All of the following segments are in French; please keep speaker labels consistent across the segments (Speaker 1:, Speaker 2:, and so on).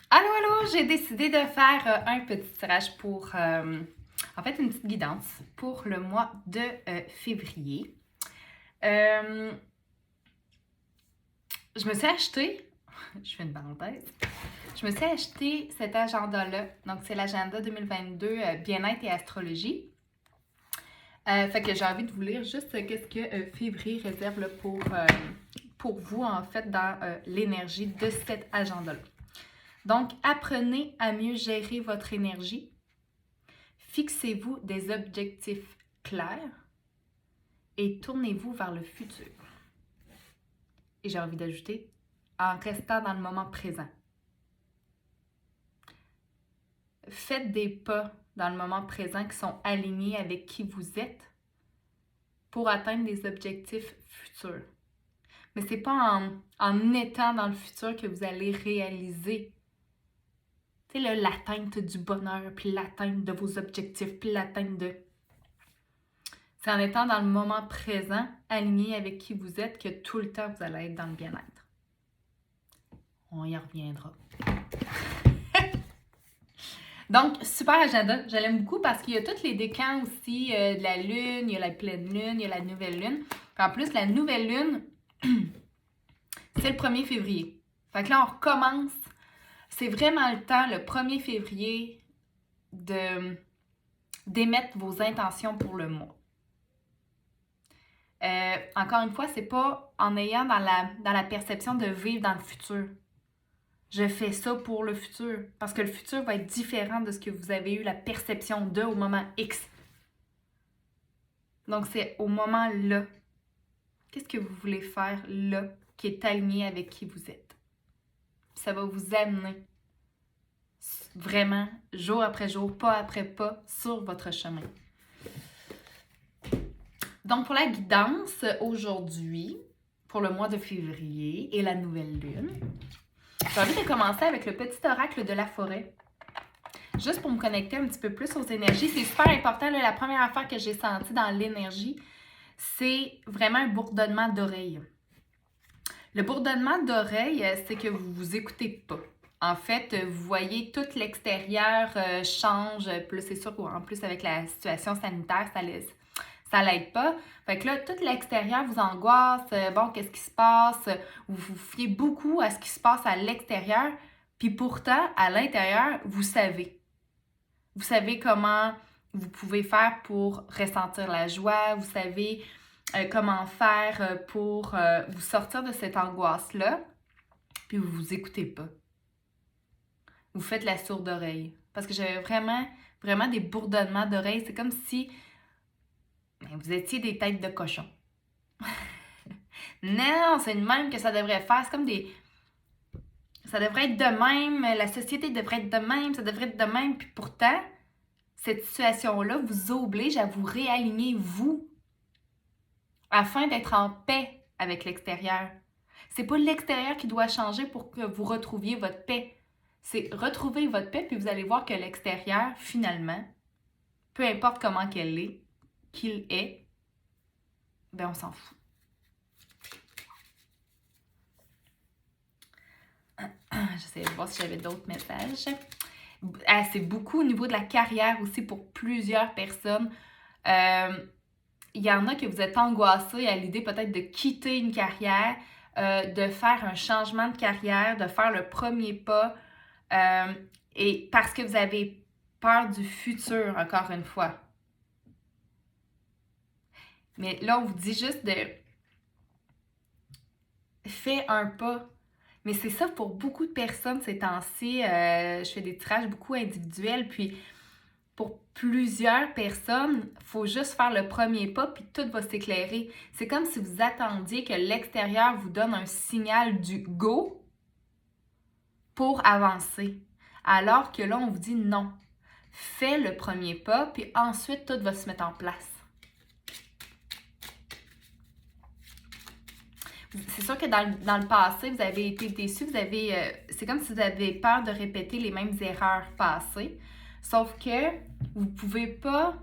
Speaker 1: Allô, allô, j'ai décidé de faire un petit tirage pour, en fait, une petite guidance pour le mois de février. Euh, je me suis acheté, je fais une parenthèse, je me suis acheté cet agenda-là. Donc, c'est l'agenda 2022 bien-être et astrologie. Fait que j'ai envie de vous lire juste qu'est-ce que février réserve là, pour vous, en fait, dans l'énergie de cet agenda-là. Donc, apprenez à mieux gérer votre énergie. Fixez-vous des objectifs clairs et tournez-vous vers le futur. Et j'ai envie d'ajouter, en restant dans le moment présent. Faites des pas dans le moment présent qui sont alignés avec qui vous êtes pour atteindre des objectifs futurs. Mais ce n'est pas en étant dans le futur que vous allez réaliser l'atteinte du bonheur, puis l'atteinte de vos objectifs, puis l'atteinte de... C'est en étant dans le moment présent, aligné avec qui vous êtes, que tout le temps, vous allez être dans le bien-être. On y reviendra. Donc, super agenda. Je l'aime beaucoup parce qu'il y a tous les décans aussi de la lune, il y a la pleine lune, il y a la nouvelle lune. En plus, la nouvelle lune, c'est le 1er février. Fait que là, on recommence. C'est vraiment le temps, le 1er février, d'émettre vos intentions pour le mois. Encore une fois, c'est pas en ayant dans la perception de vivre dans le futur. Je fais ça pour le futur. Parce que le futur va être différent de ce que vous avez eu la perception de au moment X. Donc, c'est au moment là. Qu'est-ce que vous voulez faire là qui est aligné avec qui vous êtes? Ça va vous amener vraiment, jour après jour, pas après pas, sur votre chemin. Donc, pour la guidance, aujourd'hui, pour le mois de février et la nouvelle lune, j'ai envie de commencer avec le petit oracle de la forêt. Juste pour me connecter un petit peu plus aux énergies. C'est super important. Là, la première affaire que j'ai sentie dans l'énergie, c'est vraiment un bourdonnement d'oreilles. Le bourdonnement d'oreilles, c'est que vous ne vous écoutez pas. En fait, vous voyez tout l'extérieur change. Puis là, c'est sûr qu'en plus, avec la situation sanitaire, ça l'aide pas. Fait que là, tout l'extérieur vous angoisse. Bon, qu'est-ce qui se passe? Vous vous fiez beaucoup à ce qui se passe à l'extérieur. Puis pourtant, à l'intérieur, vous savez. Vous savez comment vous pouvez faire pour ressentir la joie. Vous savez comment faire pour vous sortir de cette angoisse-là. Puis vous vous écoutez pas. Vous faites la sourde oreille. Parce que j'avais vraiment des bourdonnements d'oreilles. C'est comme si vous étiez des têtes de cochon. Non, c'est de même que ça devrait faire. C'est comme des... Ça devrait être de même. La société devrait être de même. Ça devrait être de même. Puis pourtant, cette situation-là vous oblige à vous réaligner, vous, afin d'être en paix avec l'extérieur. C'est pas l'extérieur qui doit changer pour que vous retrouviez votre paix. C'est retrouver votre paix, puis vous allez voir que l'extérieur, finalement, peu importe comment qu'il est, ben on s'en fout. J'essaie de voir si j'avais d'autres messages. C'est beaucoup au niveau de la carrière aussi pour plusieurs personnes. Il y en a que vous êtes angoissés à l'idée peut-être de quitter une carrière, de faire un changement de carrière, de faire le premier pas, et parce que vous avez peur du futur, encore une fois. Mais là, on vous dit juste de faire un pas. Mais c'est ça pour beaucoup de personnes ces temps-ci. Je fais des tirages beaucoup individuels, puis pour plusieurs personnes, il faut juste faire le premier pas, puis tout va s'éclairer. C'est comme si vous attendiez que l'extérieur vous donne un signal du go pour avancer. Alors que là, on vous dit non. Fais le premier pas, puis ensuite, tout va se mettre en place. C'est sûr que dans le passé, vous avez été déçus, c'est comme si vous avez peur de répéter les mêmes erreurs passées. Sauf que vous ne pouvez pas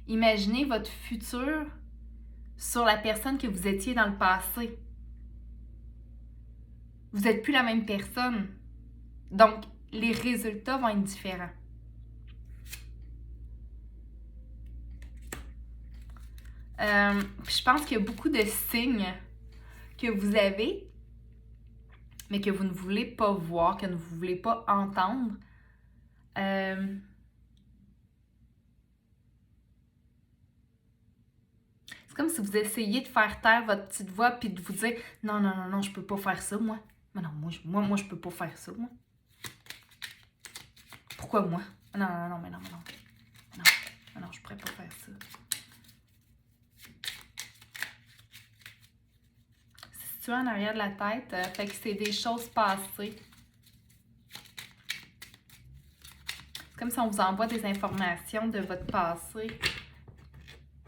Speaker 1: imaginer votre futur sur la personne que vous étiez dans le passé. Vous n'êtes plus la même personne. Donc, les résultats vont être différents. Je pense qu'il y a beaucoup de signes que vous avez, mais que vous ne voulez pas voir, que vous ne voulez pas entendre. C'est comme si vous essayiez de faire taire votre petite voix puis de vous dire « Non, non, non, non, je peux pas faire ça, moi. Mais non, moi, je peux pas faire ça, moi. Pourquoi moi? Non, non, non, mais non, mais non. Non, non, je pourrais pas faire ça. » C'est situé en arrière de la tête, fait que c'est des choses passées. C'est comme si on vous envoie des informations de votre passé.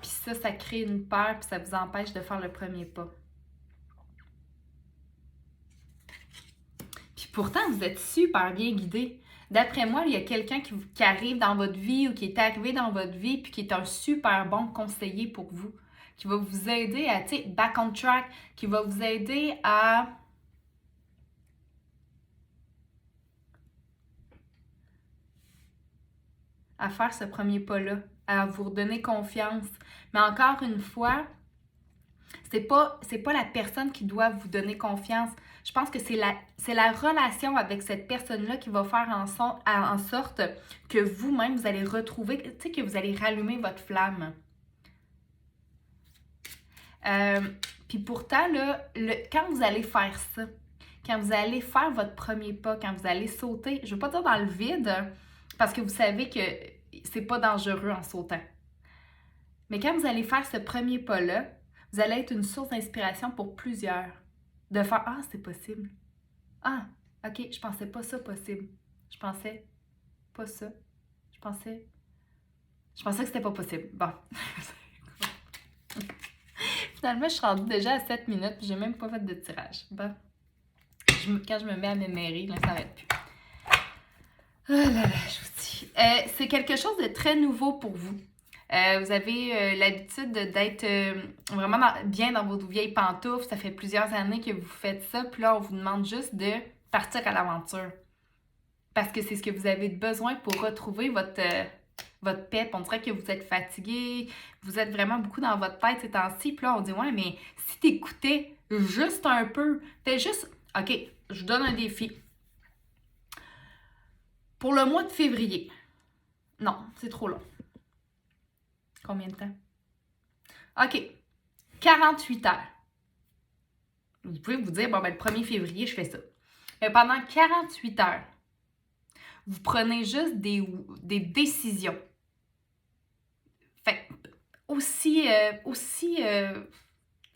Speaker 1: Puis ça crée une peur, puis ça vous empêche de faire le premier pas. Puis pourtant, vous êtes super bien guidé. D'après moi, il y a quelqu'un qui arrive dans votre vie ou qui est arrivé dans votre vie, puis qui est un super bon conseiller pour vous, qui va vous aider à, tu sais, back on track, qui va vous aider à faire ce premier pas-là, à vous redonner confiance. Mais encore une fois, c'est pas la personne qui doit vous donner confiance. Je pense que c'est la relation avec cette personne-là qui va faire en sorte que vous-même, vous allez retrouver, tu sais, que vous allez rallumer votre flamme. Puis pourtant, là, quand vous allez faire ça, quand vous allez faire votre premier pas, quand vous allez sauter, je ne veux pas dire dans le vide, parce que vous savez que c'est pas dangereux en sautant. Mais quand vous allez faire ce premier pas-là, vous allez être une source d'inspiration pour plusieurs. De faire « Ah, c'est possible. Ah, OK, je pensais pas ça possible. Je pensais pas ça. Je pensais que c'était pas possible. » Bon. Finalement, je suis rendue déjà à 7 minutes et j'ai même pas fait de tirage. Bon. Quand je me mets à m'émérer, là, ça va être plus. Oh là là, je vous dis. C'est quelque chose de très nouveau pour vous. Vous avez l'habitude d'être vraiment bien dans vos vieilles pantoufles. Ça fait plusieurs années que vous faites ça. Puis là, on vous demande juste de partir à l'aventure. Parce que c'est ce que vous avez besoin pour retrouver votre pep. On dirait que vous êtes fatigué. Vous êtes vraiment beaucoup dans votre tête ces temps-ci. Puis là, on dit, ouais, mais si t'écoutais juste un peu, fais juste, OK, je vous donne un défi. Pour le mois de février. Non, c'est trop long. Combien de temps? OK. 48 heures. Vous pouvez vous dire, bon, ben, le 1er février, je fais ça. Mais pendant 48 heures, vous prenez juste des décisions. Fait aussi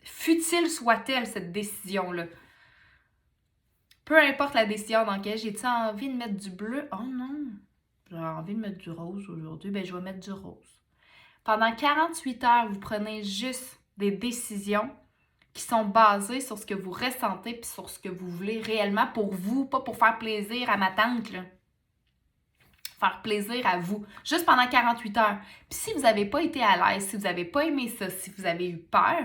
Speaker 1: futile soit-elle, cette décision-là. Peu importe la décision dans laquelle j'ai-tu envie de mettre du bleu? Oh non! J'ai envie de mettre du rose aujourd'hui. Ben, je vais mettre du rose. Pendant 48 heures, vous prenez juste des décisions qui sont basées sur ce que vous ressentez et sur ce que vous voulez réellement pour vous, pas pour faire plaisir à ma tante, là. Faire plaisir à vous, juste pendant 48 heures. Puis si vous n'avez pas été à l'aise, si vous n'avez pas aimé ça, si vous avez eu peur,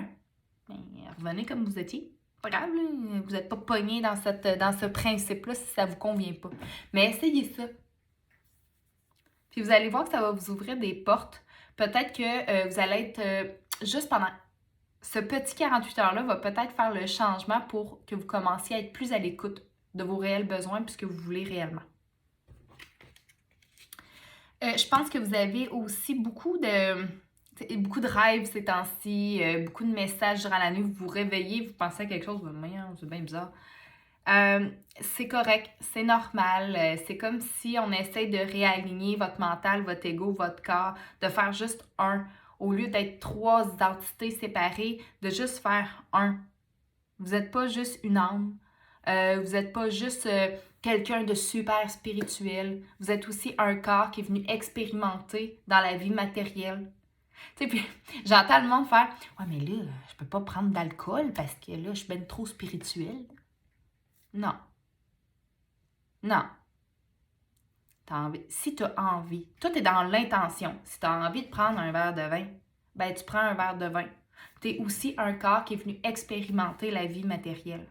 Speaker 1: bien, revenez comme vous étiez. Pas grave, là, vous n'êtes pas pogné dans ce principe-là si ça ne vous convient pas. Mais essayez ça. Puis vous allez voir que ça va vous ouvrir des portes. Peut-être que vous allez être juste pendant ce petit 48 heures-là va peut-être faire le changement pour que vous commenciez à être plus à l'écoute de vos réels besoins et ce que vous voulez réellement. Je pense que vous avez aussi beaucoup de rêves ces temps-ci, beaucoup de messages durant la nuit. Vous vous réveillez, vous pensez à quelque chose, c'est bien bizarre. C'est correct, c'est normal. C'est comme si on essaie de réaligner votre mental, votre ego, votre corps, de faire juste un. Au lieu d'être 3 identités séparées, de juste faire un. Vous n'êtes pas juste une âme. Vous n'êtes pas juste quelqu'un de super spirituel. Vous êtes aussi un corps qui est venu expérimenter dans la vie matérielle. Tu sais, puis j'entends le monde faire « Ouais, mais là, je peux pas prendre d'alcool parce que là, je suis ben trop spirituelle. » Non. Non. Si tu as envie, tout est dans l'intention. Si tu as envie de prendre un verre de vin, ben tu prends un verre de vin. Tu es aussi un corps qui est venu expérimenter la vie matérielle.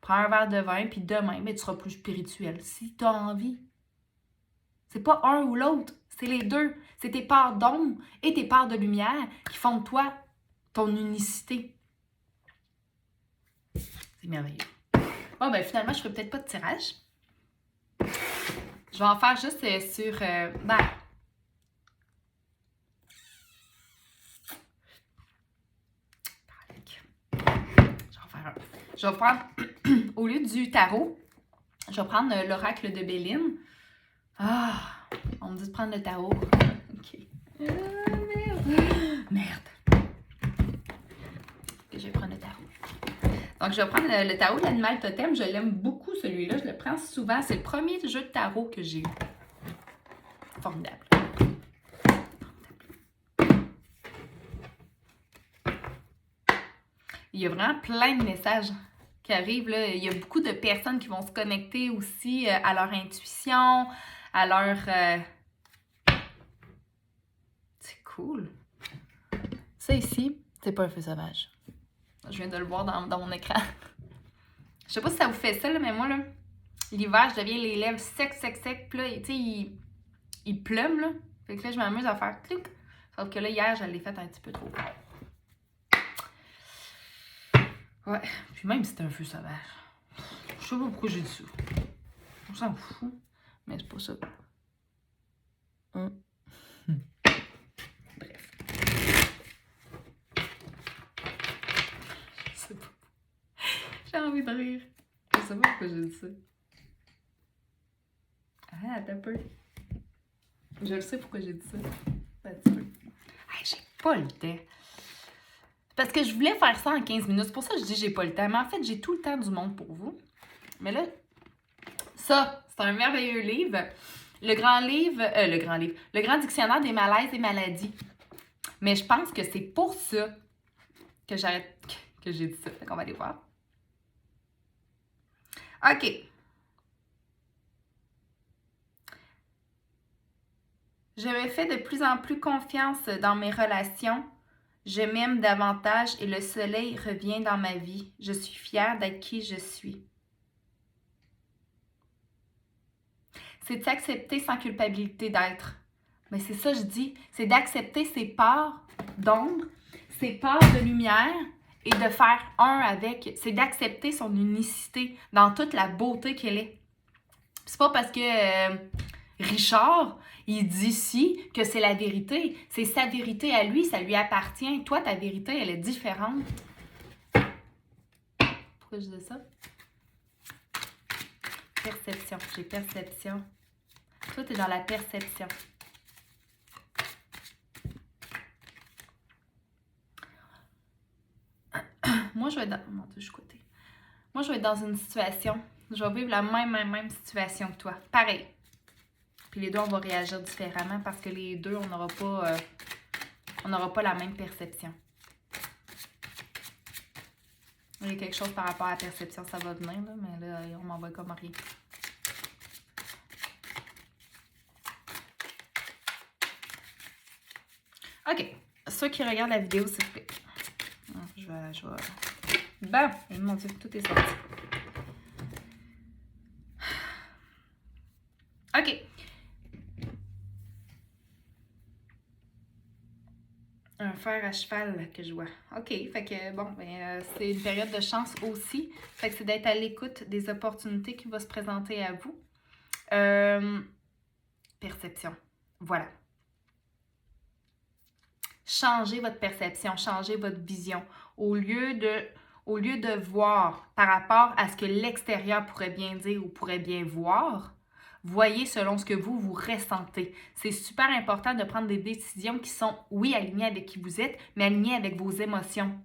Speaker 1: Prends un verre de vin, puis demain, mais tu seras plus spirituel, si tu as envie. C'est pas un ou l'autre, c'est les deux. C'est tes parts d'ombre et tes parts de lumière qui font de toi ton unicité. C'est merveilleux. Bon, ben finalement, je ferai peut-être pas de tirage. Je vais en faire juste sur... Je vais prendre, au lieu du tarot, je vais prendre l'oracle de Béline. Ah, on me dit de prendre le tarot. OK. Merde. Ok, je vais prendre le tarot. Donc, je vais prendre le tarot de l'animal totem. Je l'aime beaucoup, celui-là. Je le prends souvent. C'est le premier jeu de tarot que j'ai eu. Formidable. Il y a vraiment plein de messages qui arrivent. Là. Il y a beaucoup de personnes qui vont se connecter aussi à leur intuition, à leur... C'est cool. Ça ici, c'est pas un feu sauvage. Je viens de le voir dans mon écran. Je sais pas si ça vous fait ça, là, mais moi, là, l'hiver, je deviens les lèvres sec. Puis là, tu sais, il plume, là. Fait que là, je m'amuse à faire clic. Sauf que là, hier, je l'ai fait un petit peu trop fort. Ouais, puis même si c'était un feu sauvage. Je sais pas pourquoi j'ai dit ça. On s'en fout, mais c'est pas ça. Bref. Je sais pas. J'ai envie de rire. Je sais pas pourquoi j'ai dit ça. Ah, attends un peu. Je le sais pourquoi j'ai dit ça. Attends un peu. Hey, j'ai pas le temps. Parce que je voulais faire ça en 15 minutes. C'est pour ça que je dis que j'ai pas le temps. Mais en fait, j'ai tout le temps du monde pour vous. Mais là, ça, c'est un merveilleux livre. Le grand dictionnaire des malaises et maladies. Mais je pense que c'est pour ça que j'ai dit ça. Fait qu'on va aller voir. OK. Je me fais de plus en plus confiance dans mes relations. Je m'aime davantage et le soleil revient dans ma vie. Je suis fière d'être qui je suis. C'est d'accepter sans culpabilité d'être. Mais c'est ça que je dis. C'est d'accepter ses parts d'ombre, ses parts de lumière et de faire un avec. C'est d'accepter son unicité dans toute la beauté qu'elle est. C'est pas parce que Richard, il dit ici que c'est la vérité. C'est sa vérité à lui, ça lui appartient. Toi, ta vérité, elle est différente. Pourquoi je dis ça? Perception. J'ai perception. Toi, t'es dans la perception. Moi, je vais être dans... Mon Dieu, je suis côté. Moi, je vais être dans une situation. Je vais vivre la même situation que toi. Pareil. Puis les deux, on va réagir différemment parce que les deux, on n'aura pas la même perception. Il y a quelque chose par rapport à la perception, ça va venir, là, mais là, on m'en va comme rien. OK. Ceux qui regardent la vidéo, s'il vous plaît. Je vais... Bon, et mon Dieu, tout est sorti. OK. Un fer à cheval que je vois. OK, fait que bon, ben, c'est une période de chance aussi. Fait que c'est d'être à l'écoute des opportunités qui vont se présenter à vous. Perception. Voilà. Changez votre perception, changez votre vision. Au lieu de voir par rapport à ce que l'extérieur pourrait bien dire ou pourrait bien voir, voyez selon ce que vous ressentez. C'est super important de prendre des décisions qui sont, oui, alignées avec qui vous êtes, mais alignées avec vos émotions.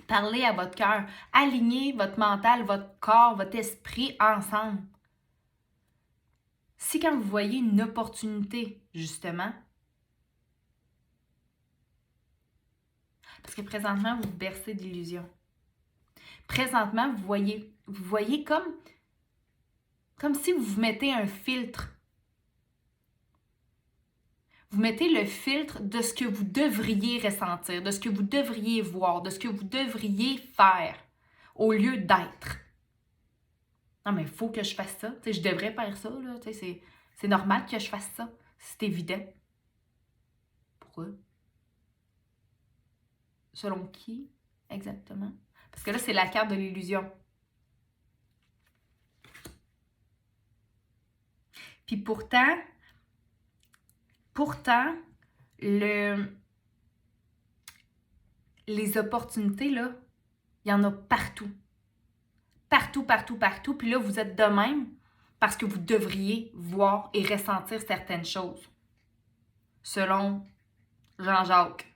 Speaker 1: Parlez à votre cœur. Alignez votre mental, votre corps, votre esprit ensemble. Si quand vous voyez une opportunité, justement, parce que présentement, vous vous bercez d'illusions. Présentement, vous voyez comme si vous mettez un filtre. Vous mettez le filtre de ce que vous devriez ressentir, de ce que vous devriez voir, de ce que vous devriez faire, au lieu d'être. Non, mais il faut que je fasse ça. Tu sais, je devrais faire ça, là. Tu sais, c'est normal que je fasse ça. C'est évident. Pourquoi? Selon qui, exactement? Parce que là, c'est la carte de l'illusion. Puis pourtant, les opportunités, là, il y en a partout. Partout, partout, partout. Puis là, vous êtes de même parce que vous devriez voir et ressentir certaines choses. Selon Jean-Jacques.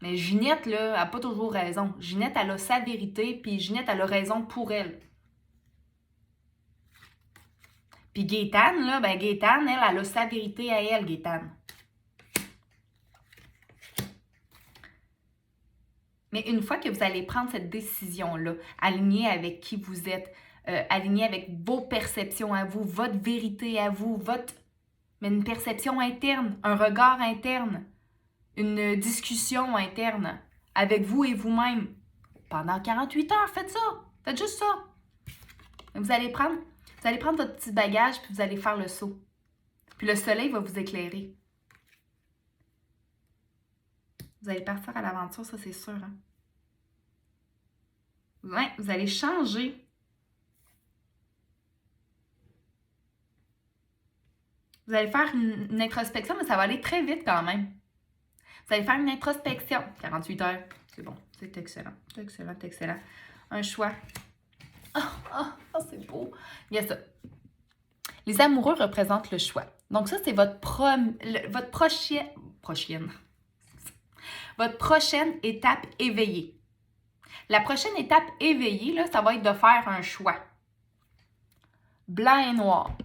Speaker 1: Mais Ginette, là, elle n'a pas toujours raison. Ginette, elle a sa vérité, puis Ginette, elle a raison pour elle. Puis Gaétane, là, ben Gaétane, elle a sa vérité à elle, Gaétane. Mais une fois que vous allez prendre cette décision-là, alignée avec qui vous êtes, alignée avec vos perceptions à vous, votre vérité à vous, mais une perception interne, un regard interne, une discussion interne avec vous et vous-même. Pendant 48 heures, faites ça. Faites juste ça. Vous allez prendre votre petit bagage puis vous allez faire le saut. Puis le soleil va vous éclairer. Vous allez partir à l'aventure, ça c'est sûr. Hein? Ouais, vous allez changer. Vous allez faire une introspection, mais ça va aller très vite quand même. Vous allez faire une introspection. 48 heures, c'est bon, c'est excellent. C'est excellent, c'est excellent. Un choix. Oh, c'est beau. Il y a ça. Les amoureux représentent le choix. Donc ça, c'est votre prochaine étape éveillée. La prochaine étape éveillée, là, ça va être de faire un choix. Blanc et noir,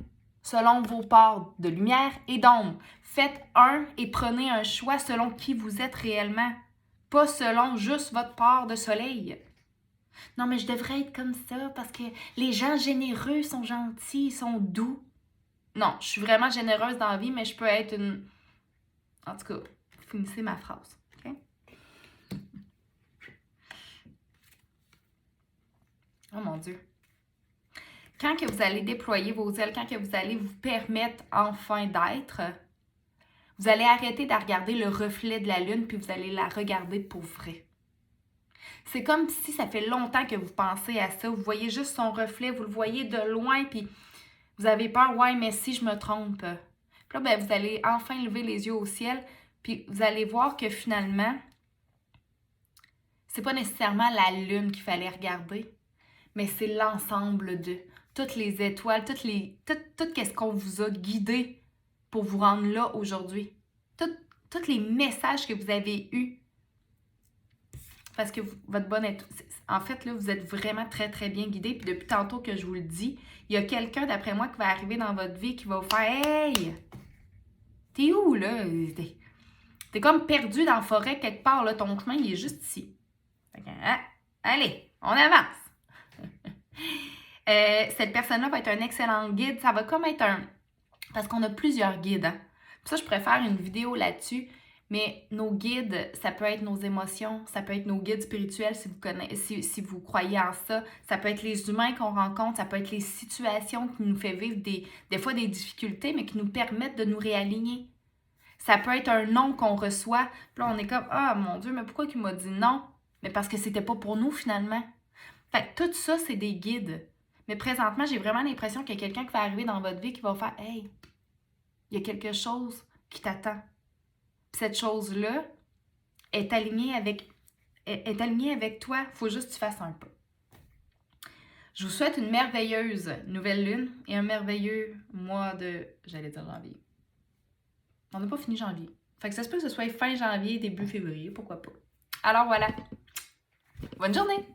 Speaker 1: selon vos parts de lumière et d'ombre. Faites un et prenez un choix selon qui vous êtes réellement, pas selon juste votre part de soleil. Non, mais je devrais être comme ça parce que les gens généreux sont gentils, ils sont doux. Non, je suis vraiment généreuse dans la vie, mais je peux être une... En tout cas, finissez ma phrase. Okay? Oh mon Dieu. Quand que vous allez déployer vos ailes, quand que vous allez vous permettre enfin d'être, vous allez arrêter de regarder le reflet de la lune puis vous allez la regarder pour vrai. C'est comme si ça fait longtemps que vous pensez à ça. Vous voyez juste son reflet, vous le voyez de loin puis vous avez peur, ouais, mais si je me trompe. Puis là, ben, vous allez enfin lever les yeux au ciel puis vous allez voir que finalement, c'est pas nécessairement la lune qu'il fallait regarder, mais c'est l'ensemble de toutes les étoiles, tout ce qu'on vous a guidé pour vous rendre là aujourd'hui. Tous les messages que vous avez eus. Parce que votre bonne étoile, en fait, là, vous êtes vraiment très, très bien guidé. Puis depuis tantôt que je vous le dis, il y a quelqu'un, d'après moi, qui va arriver dans votre vie qui va vous faire « Hey! T'es où, là? T'es comme perdu dans la forêt quelque part, là. Ton chemin, il est juste ici. » Allez, on avance! Cette personne-là va être un excellent guide. Ça va comme être un... Parce qu'on a plusieurs guides. Hein? Pour ça, je préfère une vidéo là-dessus. Mais nos guides, ça peut être nos émotions, ça peut être nos guides spirituels si vous croyez en ça. Ça peut être les humains qu'on rencontre, ça peut être les situations qui nous fait vivre des fois des difficultés, mais qui nous permettent de nous réaligner. Ça peut être un non qu'on reçoit. Puis là, on est comme « Ah, mon Dieu, mais pourquoi il m'a dit non? » Mais parce que c'était pas pour nous, finalement. Fait que tout ça, c'est des guides. Mais présentement, j'ai vraiment l'impression qu'il y a quelqu'un qui va arriver dans votre vie qui va faire « Hey, il y a quelque chose qui t'attend. » Cette chose-là est alignée avec toi. Il faut juste que tu fasses un pas. Je vous souhaite une merveilleuse nouvelle lune et un merveilleux mois de, j'allais dire janvier. On n'a pas fini janvier. Fait que ça se peut que ce soit fin janvier, début février, pourquoi pas. Alors voilà. Bonne journée!